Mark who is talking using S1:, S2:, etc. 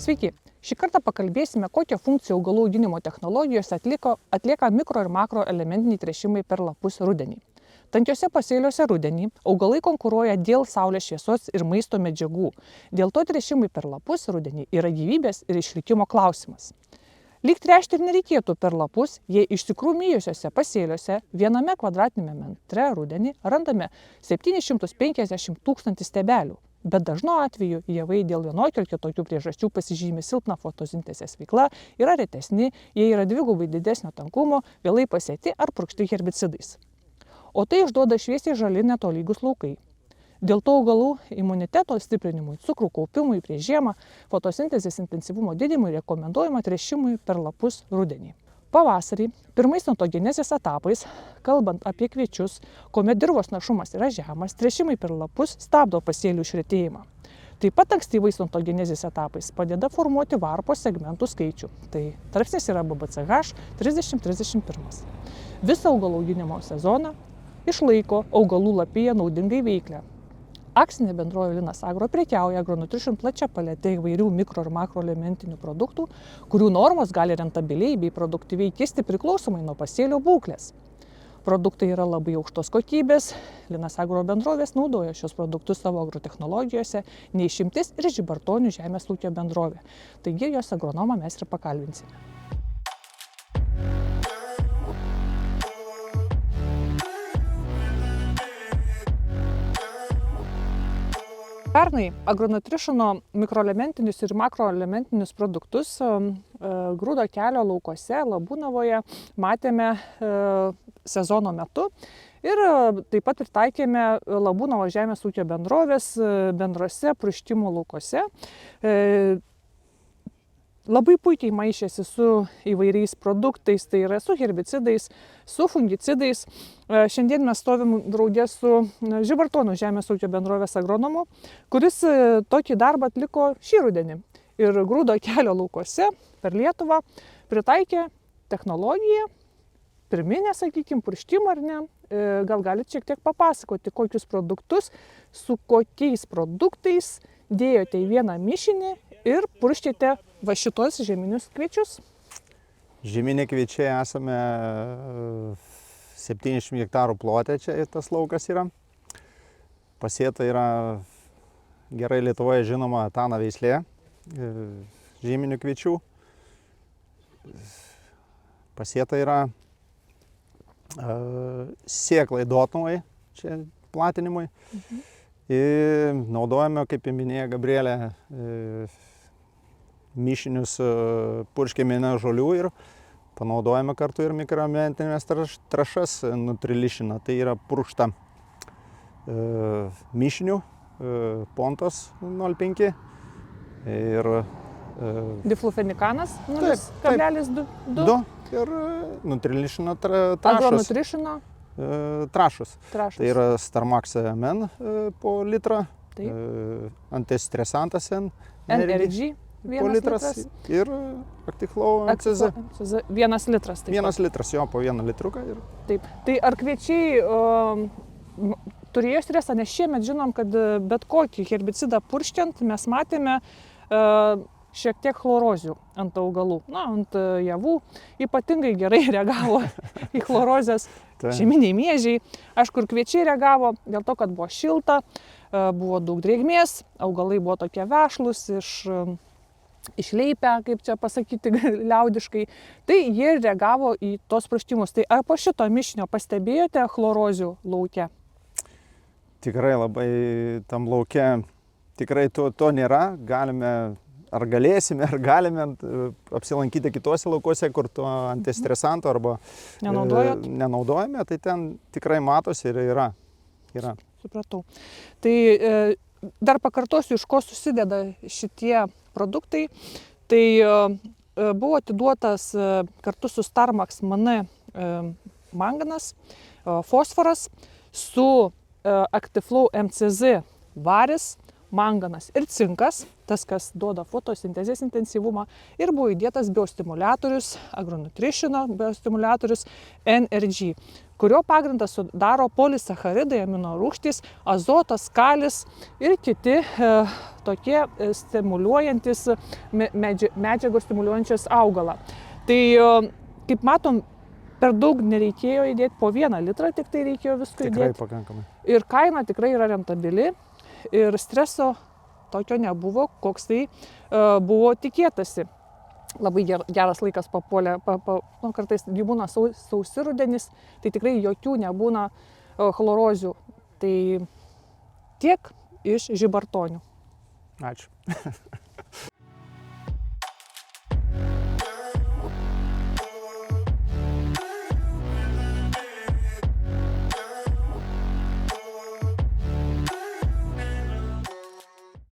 S1: Sveiki! Šį kartą pakalbėsime, kokią funkciją augalų auginimo technologijos atlieka mikro ir makro elementiniai tręšimai per lapus rudenį. Tankiuose pasėliuose rudenį augalai konkuruoja dėl saulės šviesos ir maisto medžiagų. Dėl to tręšimai per lapus rudenį yra gyvybės ir išlikimo klausimas. Lyg tręšti ir nereikėtų per lapus, jei išsikrūmijusiuose pasėliuose viename kvadratiniame metre rudenį randame 750 000 stiebelių. Bet dažnu atveju javai dėl vienokių ar kitokių priežasčių pasižymi silpna fotosintezės veikla, yra retesni, jie yra dvigubai didesnio tankumo, vėlai pasėti ar purkšti herbicidais. O tai išduoda šviesiai žali netolygus laukai. Dėl to augalų imuniteto stiprinimui, cukrų kaupimui prieš žiemą, fotosintezės intensyvumo didinimui rekomenduojama tręšimui per lapus rudenį. Pavasarį, pirmais ontogenezės etapais, kalbant apie kviečius, kuomet dirvos našumas yra žemas, tręšimai per lapus stabdo pasėlių išretėjimą. Taip pat ankstyvais ontogenezės etapais padeda formuoti varpos segmentų skaičių. Tai tarpsnis yra BBCH 30-31. Visą augalų auginimo sezoną išlaiko augalų lapija naudingai veiklę. Akcinė bendrovė Linas Agro prekiauja Agronutrition plačia palete įvairių mikro ir makroelementinių produktų, kurių normos gali rentabiliai bei produktyviai kisti priklausomai nuo pasėlio būklės. Produktai yra labai aukštos kokybės, Linas Agro bendrovės naudoja šios produktus savo agrotechnologijose, neišimtis ir Žibartonių žemės ūkio bendrovė. Taigi jos agronomą mes ir pakalbinsime. Pernai Agronutritiono mikroelementinius ir makroelementinius produktus grūdo kelio laukuose Labūnavoje matėme sezono metu ir taip pat pritaikėme Labūnavo žemės ūkio bendrovės bendrose purškimo laukuose. Labai puikiai maišėsi su įvairiais produktais, tai yra su herbicidais, su fungicidais. Šiandien mes stovim drauge su Žibartonių žemės ūkio bendrovės agronomu, kuris tokį darbą atliko šį rudenį. Ir grūdo kelio laukuose per Lietuvą pritaikė technologiją, pirminę, sakykime, purškimą ar ne. Gal galite šiek tiek papasakoti, kokius produktus, su kokiais produktais dėjote į vieną mišinį ir purškėte va šitos žieminius kviečius?
S2: Žieminiai kviečiai esame 70 hektarų plote, čia tas laukas yra. Pasėta yra gerai Lietuvoje žinoma Tana veislė žieminių kviečių. Pasėta yra sėklai Dotnuvai, čia platinimui. Ir naudojame, kaip minėjo Gabrielė, mišinius purškiame žolių ir panaudojame kartu ir mikroelementinės trąšas Nutrilition. Tai yra purkšta mišinių, Pontos 0,5 ir
S1: Diflufenikanas 0,2
S2: ir Nutrilition trąšos.
S1: Agronutritiono
S2: trąšos. Tai yra Starmax MN po litrą, antistresantas
S1: NRG
S2: po litras ir Actiflow MCZ.
S1: 1 litras.
S2: 1 litras, jo, po 1 litruką.
S1: Taip. Tai ar kviečiai turėjo stresą, nes šiemet žinom, kad bet kokį herbicidą purškiant mes matėme šiek tiek chlorozių ant augalų, ant javų. Ypatingai gerai reagavo į chlorozės žieminiai miežiai. Aišku, ir kviečiai reagavo dėl to, kad buvo šilta, buvo daug drėgmės, augalai buvo tokie vešlūs, išleipę, kaip čia pasakyti liaudiškai. Tai jie reagavo į tos purškimus. Tai ar po šito mišinio pastebėjote chlorozių lauke?
S2: Tikrai labai tam lauke, tikrai to nėra. Galėsime apsilankyti kitose laukuose, kur to antistresanto arba nenaudojame, tai ten tikrai matosi ir yra.
S1: Supratau. Tai dar pakartosiu, iš ko susideda šitie produktai. Tai buvo atiduotas kartu su Starmax MN manganas, fosforas, su Actiflow MCZ varis, manganas ir cinkas, tas, kas duoda fotosintezės intensyvumą, ir buvo įdėtas biostimuliatorius, agronutritiono biostimuliatorius NRG, kurio pagrindas sudaro polisacharidai, aminorūgštys, azotas, kalis ir kiti tokie stimuliuojantis medžiagos stimuliuojančias augalą. Tai, kaip matom, per daug nereikėjo įdėti, po 1 litrą tik tai reikėjo visko įdėti.
S2: Tikrai pakankamai.
S1: Ir kaina tikrai yra rentabili ir streso tokio nebuvo, koks tai buvo tikėtasi. Labai geras laikas papuolė, kartais būna sausi rudenis, tai tikrai jokių nebūna chlorozių. Tai tiek iš Žibartonių.
S2: Ačiū.